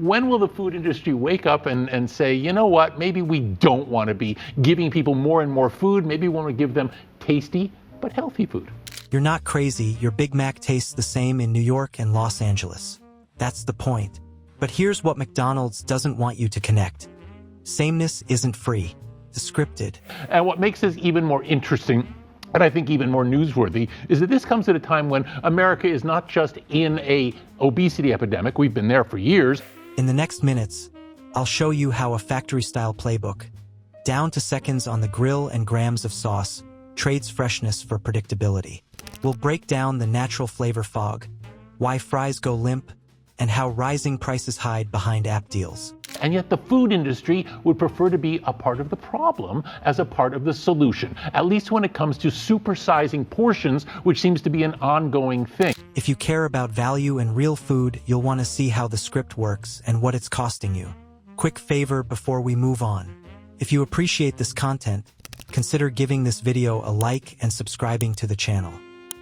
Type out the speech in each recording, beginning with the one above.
when will the food industry wake up and say, you know what, maybe we don't want to be giving people more and more food. Maybe we want to give them tasty but healthy food. You're not crazy. Your Big Mac tastes the same in New York and Los Angeles. That's the point. But here's what McDonald's doesn't want you to connect. Sameness isn't free. It's scripted. And what makes this even more interesting, and I think even more newsworthy, is that this comes at a time when America is not just in a obesity epidemic. We've been there for years. In the next minutes, I'll show you how a factory-style playbook, down to seconds on the grill and grams of sauce, trades freshness for predictability. We'll break down the natural flavor fog, why fries go limp, and how rising prices hide behind app deals. And yet the food industry would prefer to be a part of the problem as a part of the solution, at least when it comes to supersizing portions, which seems to be an ongoing thing. If you care about value and real food, you'll want to see how the script works and what it's costing you. Quick favor before we move on. If you appreciate this content, consider giving this video a like and subscribing to the channel.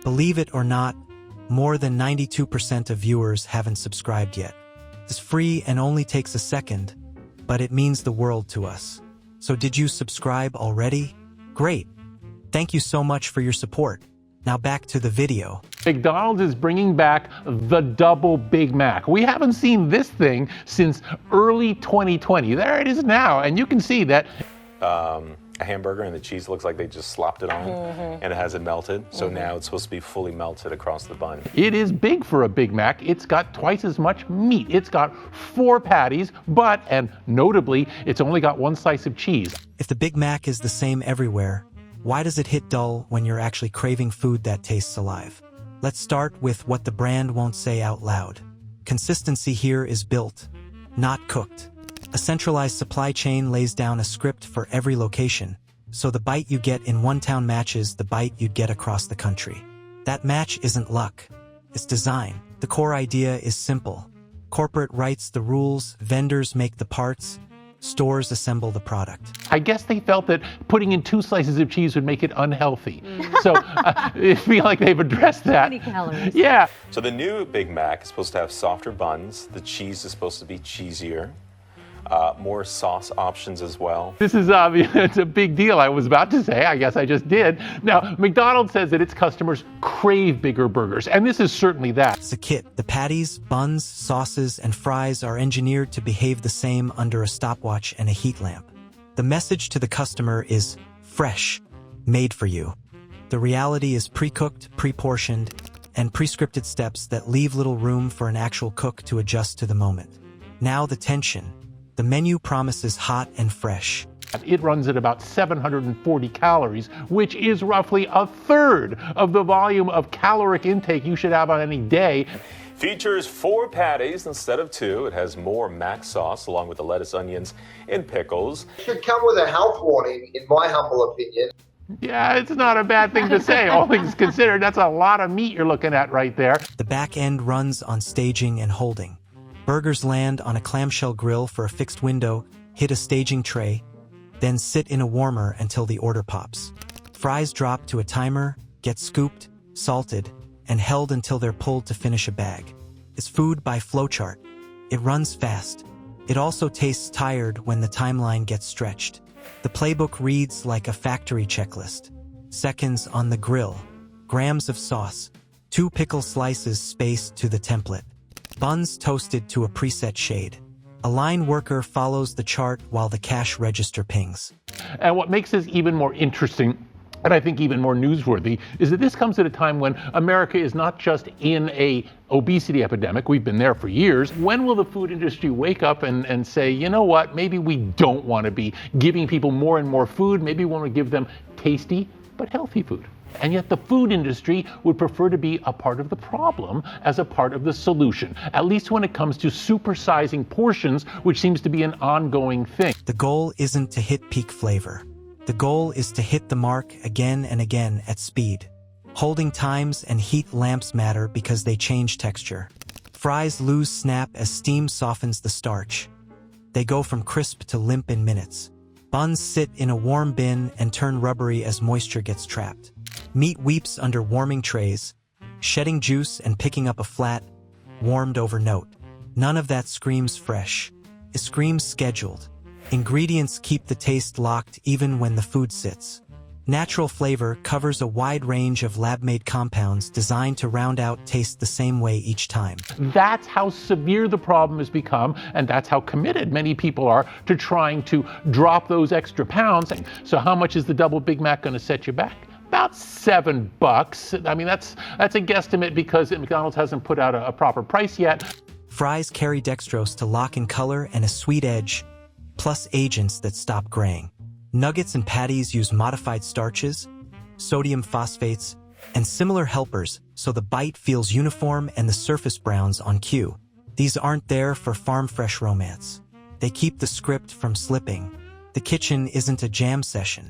Believe it or not, more than 92% of viewers haven't subscribed yet. It's free and only takes a second, but it means the world to us. So did you subscribe already? Great. Thank you so much for your support. Now back to the video. McDonald's is bringing back the double Big Mac. We haven't seen this thing since early 2020. There it is now, and you can see that. A hamburger and the cheese looks like they just slopped it on and it hasn't melted. So now it's supposed to be fully melted across the bun. It is big for a Big Mac. It's got twice as much meat. It's got 4 patties, but, and notably, it's only got 1 slice of cheese. If the Big Mac is the same everywhere, why does it hit dull when you're actually craving food that tastes alive? Let's start with what the brand won't say out loud. Consistency here is built, not cooked. A centralized supply chain lays down a script for every location, so the bite you get in one town matches the bite you'd get across the country. That match isn't luck, it's design. The core idea is simple. Corporate writes the rules, vendors make the parts, stores assemble the product. I guess they felt that putting in 2 slices of cheese would make it unhealthy. So I feel like they've addressed that. Many calories. Yeah. So the new Big Mac is supposed to have softer buns. The cheese is supposed to be cheesier. More sauce options as well. This is it's a big deal. I was about to say, I guess I just did. Now, McDonald's says that its customers crave bigger burgers, and this is certainly that. It's a kit. The patties, buns, sauces, and fries are engineered to behave the same under a stopwatch and a heat lamp. The message to the customer is fresh, made for you. The reality is pre-cooked, pre-portioned, and pre-scripted steps that leave little room for an actual cook to adjust to the moment. Now the tension. The menu promises hot and fresh. It runs at about 740 calories, which is roughly a third of the volume of caloric intake you should have on any day. Features 4 patties instead of 2. It has more mac sauce along with the lettuce, onions, and pickles. It should come with a health warning, in my humble opinion. Yeah, it's not a bad thing to say. All things considered, that's a lot of meat you're looking at right there. The back end runs on staging and holding. Burgers land on a clamshell grill for a fixed window, hit a staging tray, then sit in a warmer until the order pops. Fries drop to a timer, get scooped, salted, and held until they're pulled to finish a bag. It's food by flowchart. It runs fast. It also tastes tired when the timeline gets stretched. The playbook reads like a factory checklist. Seconds on the grill, grams of sauce, 2 pickle slices spaced to the template. Buns toasted to a preset shade. A line worker follows the chart while the cash register pings. And what makes this even more interesting, and I think even more newsworthy, is that this comes at a time when America is not just in a obesity epidemic. We've been there for years. When will the food industry wake up and say, you know what, maybe we don't want to be giving people more and more food. Maybe we want to give them tasty but healthy food. And yet the food industry would prefer to be a part of the problem as a part of the solution, at least when it comes to supersizing portions, which seems to be an ongoing thing. The goal isn't to hit peak flavor. The goal is to hit the mark again and again at speed. Holding times and heat lamps matter because they change texture. Fries lose snap as steam softens the starch. They go from crisp to limp in minutes. Buns sit in a warm bin and turn rubbery as moisture gets trapped. Meat weeps under warming trays, shedding juice and picking up a flat, warmed over note. None of that screams fresh. It screams scheduled. Ingredients keep the taste locked even when the food sits. Natural flavor covers a wide range of lab-made compounds designed to round out taste the same way each time. That's how severe the problem has become, and that's how committed many people are to trying to drop those extra pounds. So how much is the double Big Mac going to set you back? About $7. I mean, that's a guesstimate because McDonald's hasn't put out a proper price yet. Fries carry dextrose to lock in color and a sweet edge, plus agents that stop graying. Nuggets and patties use modified starches, sodium phosphates, and similar helpers so the bite feels uniform and the surface browns on cue. These aren't there for farm-fresh romance. They keep the script from slipping. The kitchen isn't a jam session.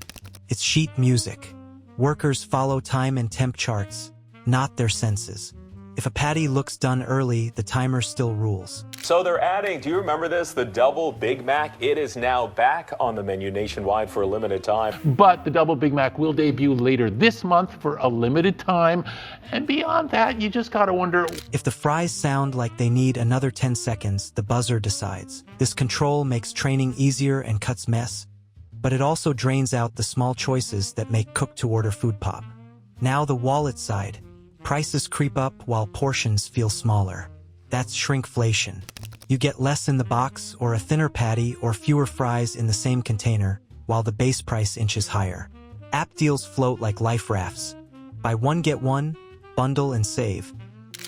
It's sheet music. Workers follow time and temp charts, not their senses. If a patty looks done early, the timer still rules. So they're adding, do you remember this? The double Big Mac. It is now back on the menu nationwide for a limited time. But the double Big Mac will debut later this month for a limited time. And beyond that, you just gotta wonder. If the fries sound like they need another 10 seconds, the buzzer decides. This control makes training easier and cuts mess, but it also drains out the small choices that make cook-to-order food pop. Now the wallet side. Prices creep up while portions feel smaller. That's shrinkflation. You get less in the box or a thinner patty or fewer fries in the same container, while the base price inches higher. App deals float like life rafts. Buy one get one, bundle and save.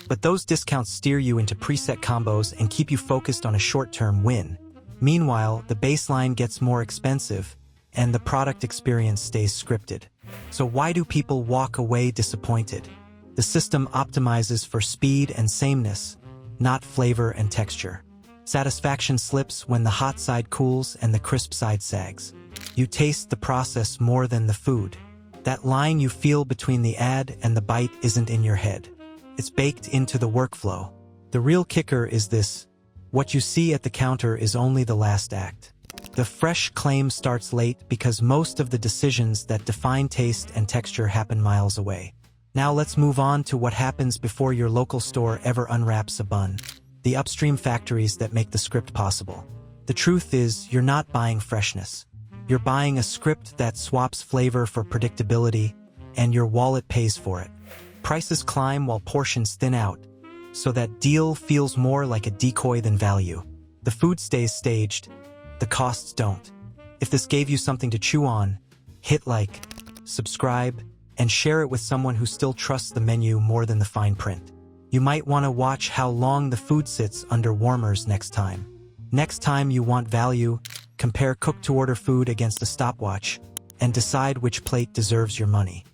But those discounts steer you into preset combos and keep you focused on a short-term win. Meanwhile, the baseline gets more expensive, and the product experience stays scripted. So why do people walk away disappointed? The system optimizes for speed and sameness, not flavor and texture. Satisfaction slips when the hot side cools and the crisp side sags. You taste the process more than the food. That line you feel between the ad and the bite isn't in your head. It's baked into the workflow. The real kicker is this: what you see at the counter is only the last act. The fresh claim starts late because most of the decisions that define taste and texture happen miles away. Now let's move on to what happens before your local store ever unwraps a bun. The upstream factories that make the script possible. The truth is, you're not buying freshness. You're buying a script that swaps flavor for predictability, and your wallet pays for it. Prices climb while portions thin out, so that deal feels more like a decoy than value. The food stays staged, the costs don't. If this gave you something to chew on, hit like, subscribe, and share it with someone who still trusts the menu more than the fine print. You might want to watch how long the food sits under warmers next time. Next time you want value, compare cook-to-order food against a stopwatch, and decide which plate deserves your money.